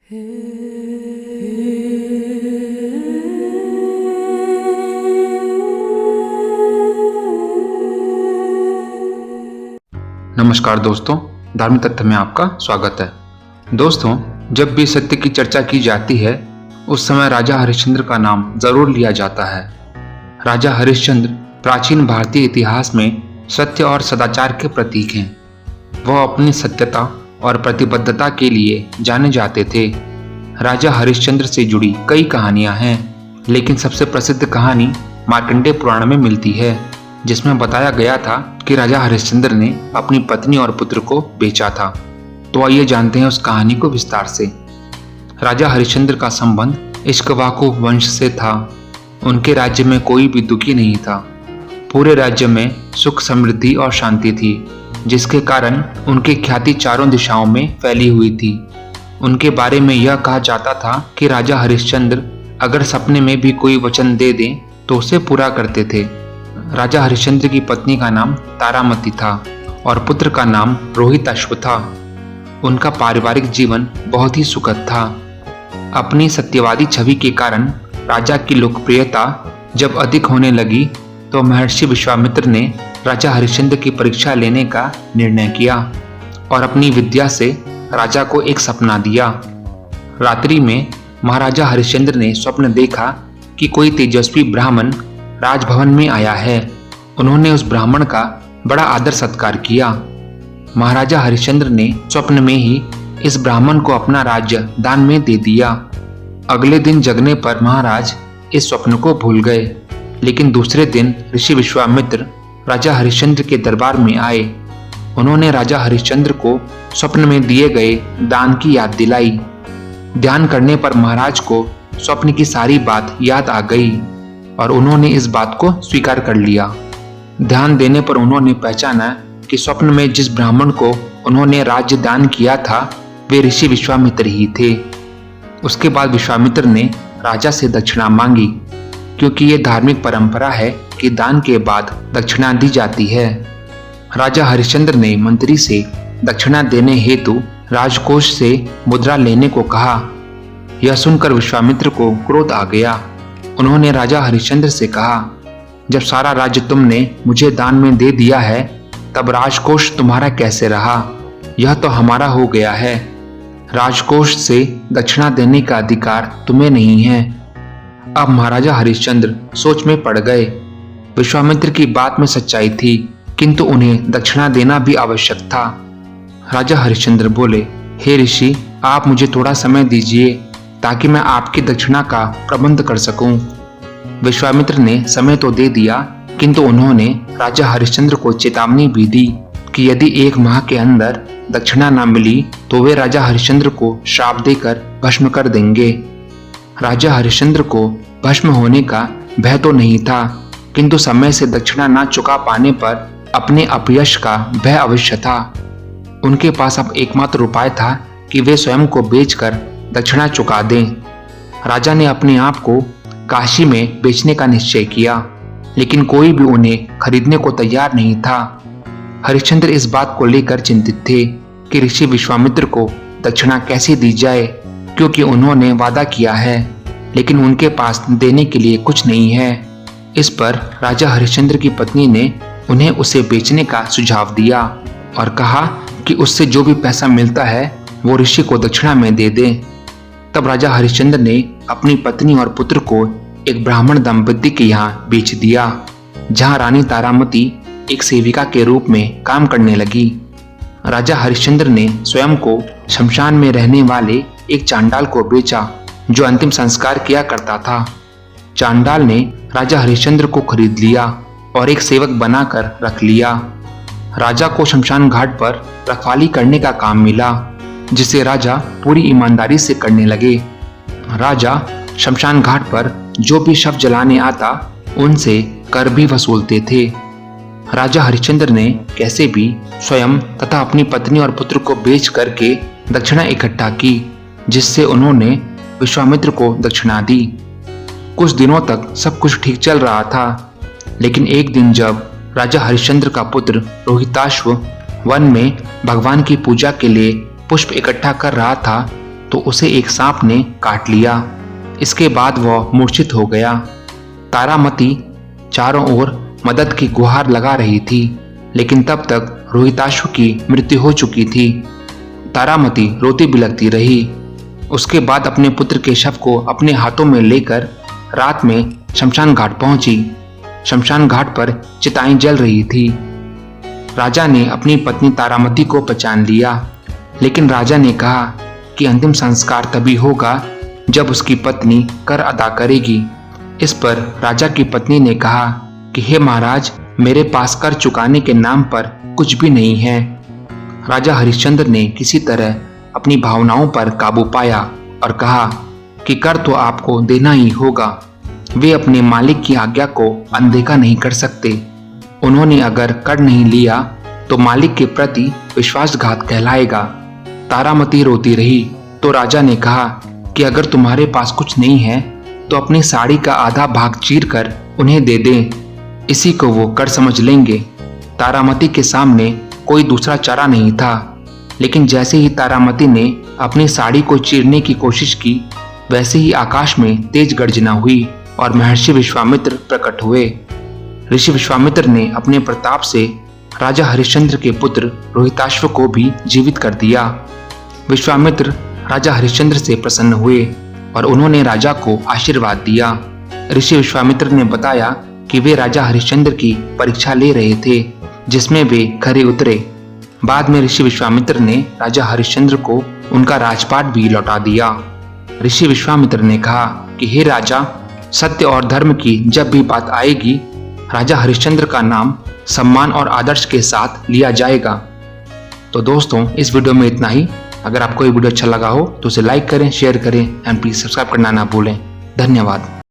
नमस्कार दोस्तों, धार्मिक तथ्य में आपका स्वागत है। दोस्तों, जब भी सत्य की चर्चा की जाती है उस समय राजा हरिश्चंद्र का नाम जरूर लिया जाता है। राजा हरिश्चंद्र प्राचीन भारतीय इतिहास में सत्य और सदाचार के प्रतीक हैं। वह अपनी सत्यता और प्रतिबद्धता के लिए जाने जाते थे। राजा हरिश्चंद्र से जुड़ी कई कहानियां हैं, लेकिन सबसे प्रसिद्ध कहानी मार्कंडेय पुराण में मिलती है, जिसमें बताया गया था कि राजा हरिश्चंद्र ने अपनी पत्नी और पुत्र को बेचा था। तो आइए जानते हैं उस कहानी को विस्तार से। राजा हरिश्चंद्र का संबंध इक्ष्वाकु वंश से था। उनके राज्य में कोई भी दुखी नहीं था। पूरे राज्य में सुख, समृद्धि और शांति थी, जिसके कारण उनकी ख्याति चारों दिशाओं में फैली हुई थी। उनके बारे में यह कहा जाता था कि राजा हरिश्चंद्र अगर सपने में भी कोई वचन दे दें तो उसे पूरा करते थे। राजा हरिश्चंद्र की पत्नी का नाम तारामती था और पुत्र का नाम रोहिताश्व था। उनका पारिवारिक जीवन बहुत ही सुखद था। अपनी सत्यवादी छवि के कारण राजा की लोकप्रियता जब अधिक होने लगी तो महर्षि विश्वामित्र ने राजा हरिश्चंद्र की परीक्षा लेने का निर्णय किया और अपनी विद्या से राजा को एक सपना दिया। रात्रि में महाराजा हरिश्चंद्र ने स्वप्न देखा कि कोई तेजस्वी ब्राह्मण राजभवन में आया है। उन्होंने उस ब्राह्मण का बड़ा आदर सत्कार किया। महाराजा हरिश्चंद्र ने स्वप्न में ही इस ब्राह्मण को अपना राज्य दान में दे दिया। अगले दिन जगने पर महाराज इस स्वप्न को भूल गए, लेकिन दूसरे दिन ऋषि विश्वामित्र राजा हरिश्चंद्र के दरबार में आए। उन्होंने राजा हरिश्चंद्र को स्वप्न में दिए गए दान की याद दिलाई। ध्यान करने पर महाराज को स्वप्न की सारी बात याद आ गई और उन्होंने इस बात को स्वीकार कर लिया। ध्यान देने पर उन्होंने पहचाना कि स्वप्न में जिस ब्राह्मण को उन्होंने राज्य दान किया था वे ऋषि विश्वामित्र ही थे। उसके बाद विश्वामित्र ने राजा से दक्षिणा मांगी, क्योंकि ये धार्मिक परंपरा है कि दान के बाद दक्षिणा दी जाती है। राजा हरिश्चंद्र ने मंत्री से दक्षिणा देने हेतु राजकोष से मुद्रा लेने को कहा। यह सुनकर विश्वामित्र को क्रोध आ गया। उन्होंने राजा हरिश्चंद्र से कहा, जब सारा राज्य तुमने मुझे दान में दे दिया है तब राजकोष तुम्हारा कैसे रहा? यह तो हमारा हो गया है। राजकोष से दक्षिणा देने का अधिकार तुम्हें नहीं है। अब महाराजा हरिश्चंद्र सोच में पड़ गए। विश्वामित्र की बात में सच्चाई थी, किंतु उन्हें दक्षिणा देना भी आवश्यक था। राजा हरिश्चंद्र बोले, हे ऋषि, आप मुझे थोड़ा समय दीजिए ताकि मैं आपकी दक्षिणा का प्रबंध कर सकूं। विश्वामित्र ने समय तो दे दिया, किंतु उन्होंने राजा हरिश्चंद्र को चेतावनी भी दी कि यदि 1 माह के अंदर दक्षिणा न मिली तो वे राजा हरिश्चंद्र को श्राप देकर भस्म कर देंगे। राजा हरिश्चंद्र को भस्म होने का भय तो नहीं था, किंतु समय से दक्षिणा न चुका पाने पर अपने अपयश का भय अवश्य था। उनके पास अब एकमात्र उपाय था कि वे स्वयं को बेचकर दक्षिणा चुका दें। राजा ने अपने आप को काशी में बेचने का निश्चय किया, लेकिन कोई भी उन्हें खरीदने को तैयार नहीं था। हरिश्चंद्र इस बात को लेकर चिंतित थे कि ऋषि विश्वामित्र को दक्षिणा कैसे दी जाए, क्योंकि उन्होंने वादा किया है लेकिन उनके पास देने के लिए कुछ नहीं है। इस पर राजा हरिश्चंद्र की पत्नी ने उन्हें उसे बेचने का सुझाव दिया और कहा कि उससे जो भी पैसा मिलता है वो ऋषि को दक्षिणा में दे दें। तब राजा हरिश्चंद्र ने अपनी पत्नी और पुत्र को एक ब्राह्मण दंपति के यहाँ बेच दिया, जहाँ रानी तारामती एक सेविका के रूप में काम करने लगी। राजा हरिश्चंद्र ने स्वयं को शमशान में रहने वाले एक चांडाल को बेचा, जो अंतिम संस्कार किया करता था। चांडाल ने राजा हरिश्चंद्र को खरीद लिया और एक सेवक बनाकर रख लिया। राजा को शमशान घाट पर रखवाली करने का काम मिला, जिसे राजा पूरी ईमानदारी से करने लगे। राजा शमशान घाट पर जो भी शव जलाने आता उनसे कर भी वसूलते थे। राजा हरिश्चंद्र ने कैसे भी स्वयं तथा अपनी पत्नी और पुत्र को बेच करके दक्षिणा इकट्ठा की, जिससे उन्होंने विश्वामित्र को दक्षिणा दी। कुछ दिनों तक सब कुछ ठीक चल रहा था, लेकिन एक दिन जब राजा हरिश्चंद्र का पुत्र रोहिताश्व वन में भगवान की पूजा के लिए पुष्प इकट्ठा कर रहा था तो तो उसे एक सांप ने काट लिया। इसके बाद वह मूर्छित हो गया। तारामती चारों ओर मदद की गुहार लगा रही थी, लेकिन तब तक रोहिताश्व की मृत्यु हो चुकी थी। तारामती रोती बिलखती रही। उसके बाद अपने पुत्र के शव को अपने हाथों में लेकर रात में शमशान घाट पहुंची। शमशान घाट पर चिताएं जल रही थी। राजा ने अपनी पत्नी तारामती को पहचान लिया, लेकिन राजा ने कहा कि अंतिम संस्कार तभी होगा जब उसकी पत्नी कर अदा करेगी। इस पर राजा की पत्नी ने कहा कि हे महाराज, मेरे पास कर चुकाने के नाम पर कुछ भी नहीं है। राजा हरिश्चंद्र ने किसी तरह अपनी भावनाओं पर काबू पाया और कहा कि कर तो आपको देना ही होगा। वे अपने मालिक की आज्ञा को अनदेखा नहीं कर सकते। उन्होंने अगर कर नहीं लिया तो मालिक के प्रति विश्वासघात कहलाएगा। तारामती रोती रही तो राजा ने कहा कि अगर तुम्हारे पास कुछ नहीं है तो अपनी साड़ी का आधा भाग चीर कर उन्हें दे दें, इसी को वो कर समझ लेंगे। तारामती के सामने कोई दूसरा चारा नहीं था, लेकिन जैसे ही तारामती ने अपनी साड़ी को चीरने की कोशिश की, वैसे ही आकाश में तेज गर्जना हुई और महर्षि विश्वामित्र प्रकट हुए। ऋषि विश्वामित्र ने अपने प्रताप से राजा हरिश्चंद्र के पुत्र रोहिताश्व को भी जीवित कर दिया। विश्वामित्र राजा हरिश्चंद्र से प्रसन्न हुए और उन्होंने राजा को आशीर्वाद दिया। ऋषि विश्वामित्र ने बताया कि वे राजा हरिश्चंद्र की परीक्षा ले रहे थे, जिसमें वे खरे उतरे। बाद में ऋषि विश्वामित्र ने राजा हरिश्चंद्र को उनका राजपाट भी लौटा दिया। ऋषि विश्वामित्र ने कहा कि हे राजा, सत्य और धर्म की जब भी बात आएगी, राजा हरिश्चंद्र का नाम सम्मान और आदर्श के साथ लिया जाएगा। तो दोस्तों, इस वीडियो में इतना ही। अगर आपको ये वीडियो अच्छा लगा हो तो उसे लाइक करें, शेयर करें एंड प्लीज सब्सक्राइब करना ना भूलें। धन्यवाद।